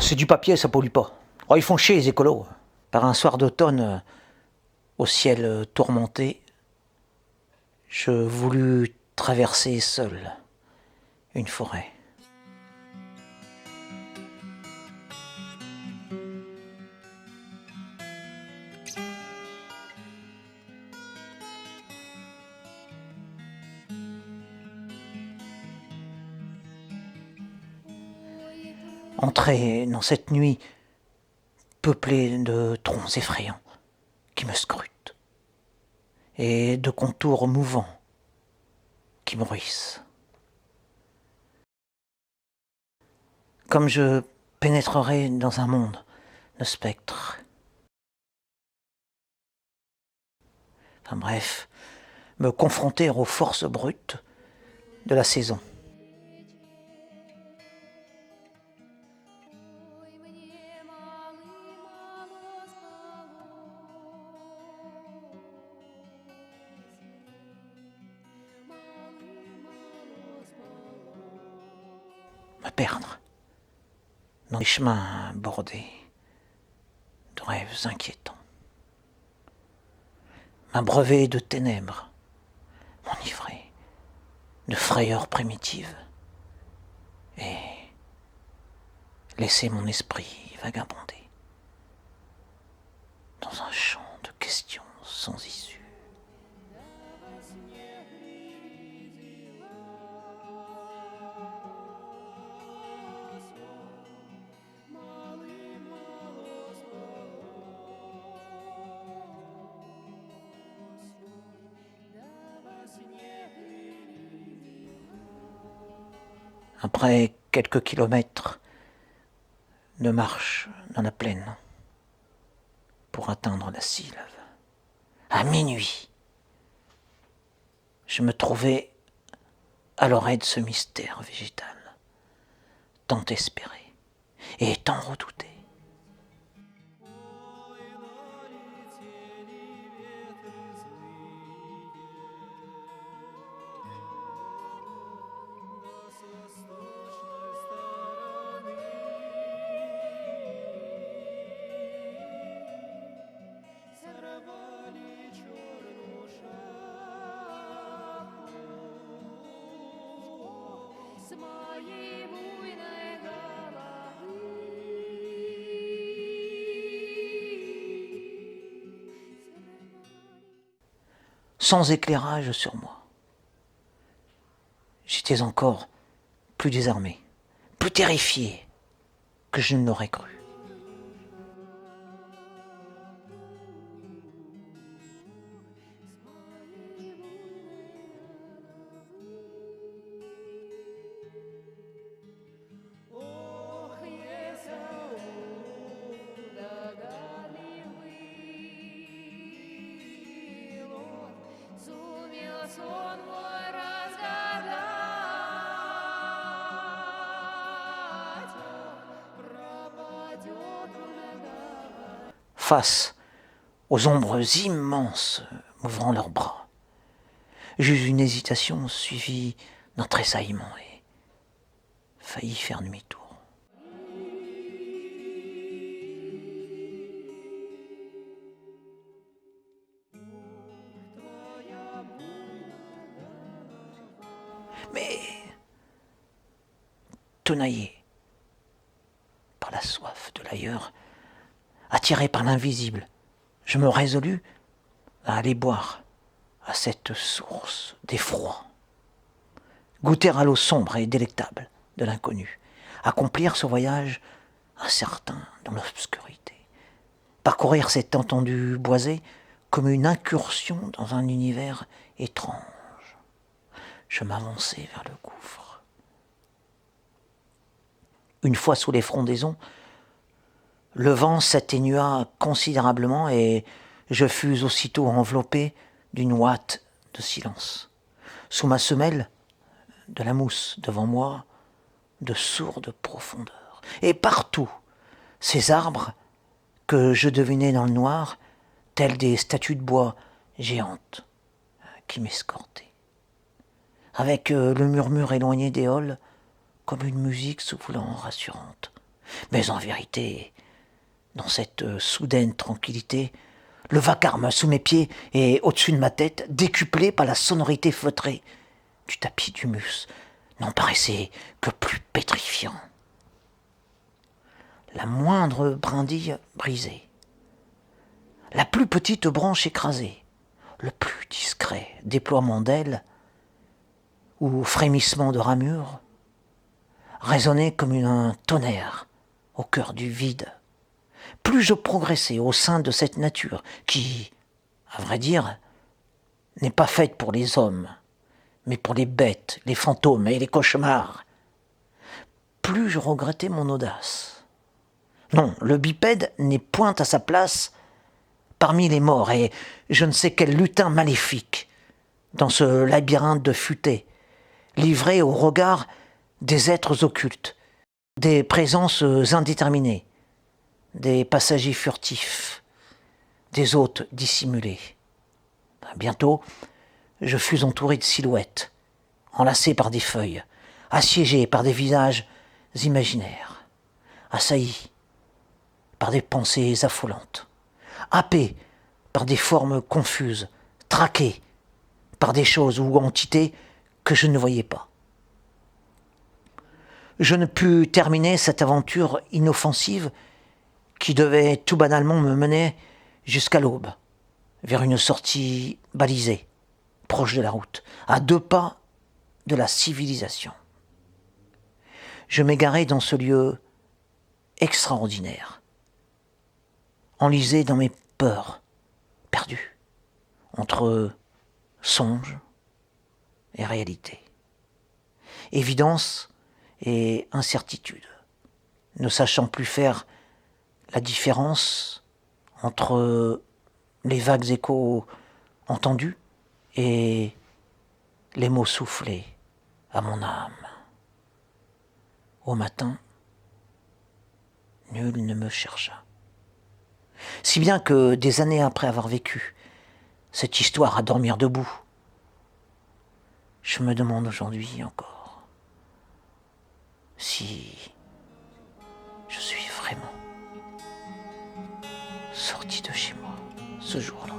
C'est du papier, ça pollue pas. Oh, ils font chier les écolos. Par un soir d'automne, au ciel tourmenté, je voulus traverser seul une forêt. Entrer dans cette nuit peuplée de troncs effrayants qui me scrutent et de contours mouvants qui bruissent. Comme je pénétrerai dans un monde de spectres. Enfin bref, me confronter aux forces brutes de la saison. Me perdre dans des chemins bordés de rêves inquiétants. M'abreuver de ténèbres, m'enivrer de frayeurs primitives et laisser mon esprit vagabonder dans un champ de questions sans issue. Après quelques kilomètres de marche dans la plaine pour atteindre la Sylve, à minuit, je me trouvais à l'oreille de ce mystère végétal, tant espéré et tant redouté. Sans éclairage sur moi. J'étais encore plus désarmé, plus terrifié que je ne l'aurais cru. Face aux ombres immenses m'ouvrant leurs bras, j'eus une hésitation suivie d'un tressaillement et faillis faire demi-tour. Mais, tenaillé par la soif de l'ailleurs, attiré par l'invisible, je me résolus à aller boire à cette source d'effroi, goûter à l'eau sombre et délectable de l'inconnu, accomplir ce voyage incertain dans l'obscurité, parcourir cette étendue boisée comme une incursion dans un univers étrange. Je m'avançai vers le gouffre. Une fois sous les frondaisons, le vent s'atténua considérablement et je fus aussitôt enveloppé d'une ouate de silence. Sous ma semelle, de la mousse devant moi, de sourdes profondeurs. Et partout, ces arbres que je devinais dans le noir, tels des statues de bois géantes qui m'escortaient. Avec le murmure éloigné des halles, comme une musique soufflant rassurante. Mais en vérité, dans cette soudaine tranquillité, le vacarme sous mes pieds et au-dessus de ma tête, décuplé par la sonorité feutrée du tapis d'humus, n'en paraissait que plus pétrifiant. La moindre brindille brisée, la plus petite branche écrasée, le plus discret déploiement d'ailes ou frémissement de ramures résonnait comme un tonnerre au cœur du vide. Plus je progressais au sein de cette nature qui, à vrai dire, n'est pas faite pour les hommes, mais pour les bêtes, les fantômes et les cauchemars, plus je regrettais mon audace. Non, le bipède n'est point à sa place parmi les morts, et je ne sais quel lutin maléfique, dans ce labyrinthe de futaies, livré au regard des êtres occultes, des présences indéterminées, des passagers furtifs, des hôtes dissimulés. Bientôt, je fus entouré de silhouettes, enlacé par des feuilles, assiégé par des visages imaginaires, assailli par des pensées affolantes, happé par des formes confuses, traqué par des choses ou entités que je ne voyais pas. Je ne pus terminer cette aventure inoffensive qui devait tout banalement me mener jusqu'à l'aube, vers une sortie balisée, proche de la route, à 2 pas de la civilisation. Je m'égarai dans ce lieu extraordinaire, enlisé dans mes peurs, perdu, entre songe et réalité, évidence et incertitude, ne sachant plus faire la différence entre les vagues échos entendus et les mots soufflés à mon âme. Au matin, nul ne me chercha. Si bien que des années après avoir vécu cette histoire à dormir debout, je me demande aujourd'hui encore si je suis vraiment sorti de chez moi ce jour-là.